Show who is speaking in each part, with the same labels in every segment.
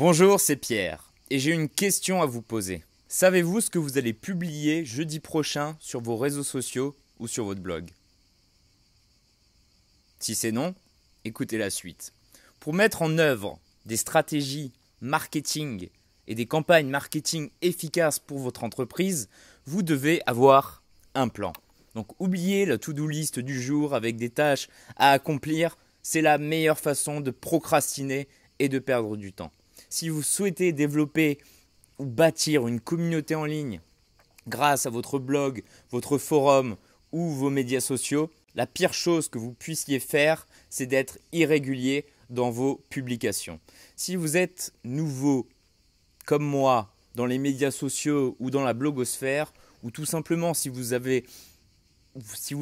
Speaker 1: Bonjour, c'est Pierre et j'ai une question à vous poser. Savez-vous ce que vous allez publier jeudi prochain sur vos réseaux sociaux ou sur votre blog? Si c'est non, écoutez la suite. Pour mettre en œuvre des stratégies marketing et des campagnes marketing efficaces pour votre entreprise, vous devez avoir un plan. Donc oubliez la to-do list du jour avec des tâches à accomplir, c'est la meilleure façon de procrastiner et de perdre du temps. Si vous souhaitez développer ou bâtir une communauté en ligne grâce à votre blog, votre forum ou vos médias sociaux, la pire chose que vous puissiez faire, c'est d'être irrégulier dans vos publications. Si vous êtes nouveau, comme moi, dans les médias sociaux ou dans la blogosphère, ou tout simplement si vous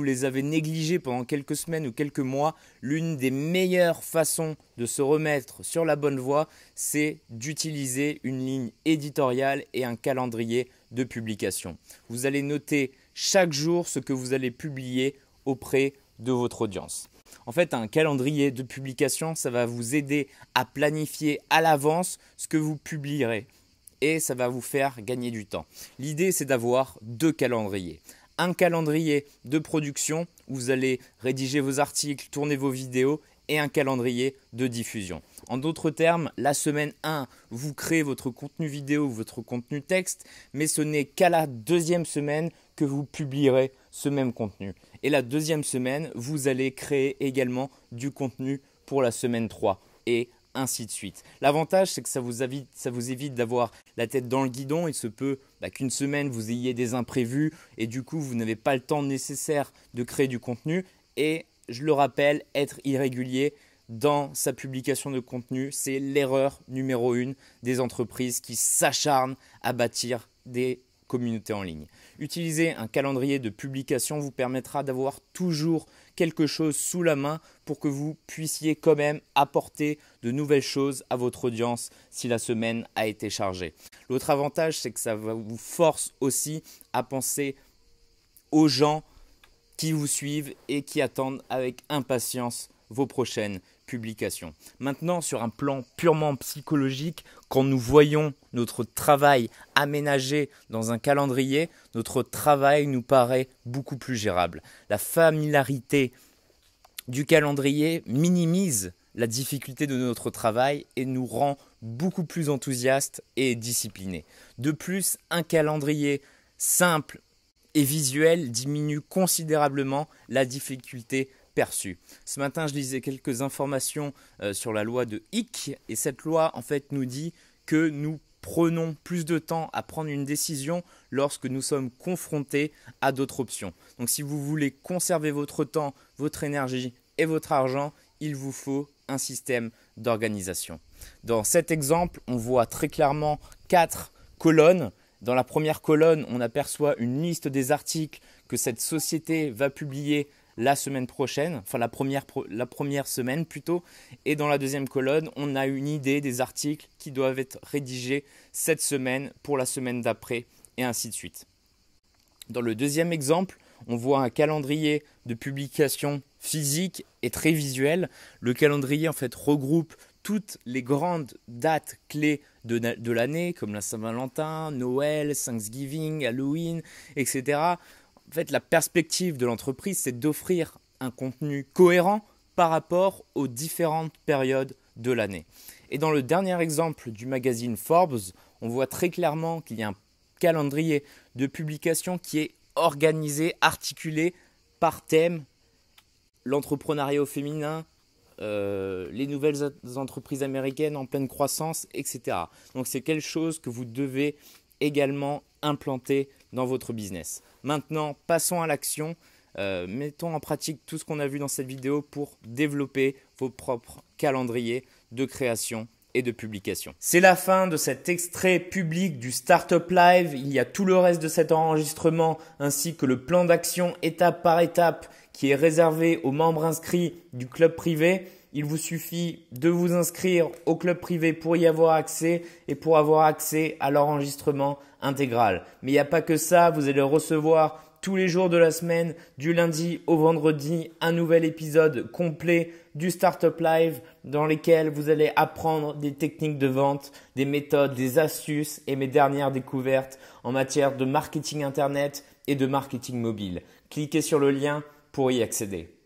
Speaker 1: les avez négligés pendant quelques semaines ou quelques mois, l'une des meilleures façons de se remettre sur la bonne voie, c'est d'utiliser une ligne éditoriale et un calendrier de publication. Vous allez noter chaque jour ce que vous allez publier auprès de votre audience. En fait, un calendrier de publication, ça va vous aider à planifier à l'avance ce que vous publierez et ça va vous faire gagner du temps. L'idée, c'est d'avoir deux calendriers. Un calendrier de production où vous allez rédiger vos articles, tourner vos vidéos et un calendrier de diffusion. En d'autres termes, la semaine 1, vous créez votre contenu vidéo ou votre contenu texte, mais ce n'est qu'à la deuxième semaine que vous publierez ce même contenu. Et la deuxième semaine, vous allez créer également du contenu pour la semaine 3 et ainsi de suite. L'avantage, c'est que ça vous évite d'avoir la tête dans le guidon. Il se peut qu'une semaine, vous ayez des imprévus et du coup, vous n'avez pas le temps nécessaire de créer du contenu. Et je le rappelle, être irrégulier dans sa publication de contenu, c'est l'erreur numéro 1 des entreprises qui s'acharnent à bâtir des communautés en ligne. Utiliser un calendrier de publication vous permettra d'avoir toujours quelque chose sous la main pour que vous puissiez quand même apporter de nouvelles choses à votre audience si la semaine a été chargée. L'autre avantage, c'est que ça vous force aussi à penser aux gens qui vous suivent et qui attendent avec impatience vos prochaines publications. Maintenant, sur un plan purement psychologique, quand nous voyons notre travail aménagé dans un calendrier, notre travail nous paraît beaucoup plus gérable. La familiarité du calendrier minimise la difficulté de notre travail et nous rend beaucoup plus enthousiastes et disciplinés. De plus, un calendrier simple et visuel diminue considérablement la difficulté perçue. Ce matin, je lisais quelques informations sur la loi de Hick et cette loi en fait nous dit que nous prenons plus de temps à prendre une décision lorsque nous sommes confrontés à d'autres options. Donc si vous voulez conserver votre temps, votre énergie et votre argent, il vous faut un système d'organisation. Dans cet exemple, on voit très clairement 4 colonnes. Dans la première colonne, on aperçoit une liste des articles que cette société va publier la semaine prochaine, enfin la première semaine plutôt. Et dans la deuxième colonne, on a une idée des articles qui doivent être rédigés cette semaine pour la semaine d'après et ainsi de suite. Dans le deuxième exemple, on voit un calendrier de publication physique et très visuel. Le calendrier en fait regroupe toutes les grandes dates clés de l'année comme la Saint-Valentin, Noël, Thanksgiving, Halloween, etc. En fait, la perspective de l'entreprise, c'est d'offrir un contenu cohérent par rapport aux différentes périodes de l'année. Et dans le dernier exemple du magazine Forbes, on voit très clairement qu'il y a un calendrier de publication qui est organisé, articulé par thème, l'entrepreneuriat au féminin, les nouvelles entreprises américaines en pleine croissance, etc. Donc c'est quelque chose que vous devez également implanter dans votre business. Maintenant, passons à l'action. Mettons en pratique tout ce qu'on a vu dans cette vidéo pour développer vos propres calendriers de création et de publication. C'est la fin de cet extrait public du Startup Live. Il y a tout le reste de cet enregistrement ainsi que le plan d'action étape par étape qui est réservé aux membres inscrits du club privé. Il vous suffit de vous inscrire au club privé pour y avoir accès et pour avoir accès à l'enregistrement intégral. Mais il n'y a pas que ça, vous allez recevoir tous les jours de la semaine, du lundi au vendredi, un nouvel épisode complet du Startup Live dans lequel vous allez apprendre des techniques de vente, des méthodes, des astuces et mes dernières découvertes en matière de marketing internet et de marketing mobile. Cliquez sur le lien pour y accéder.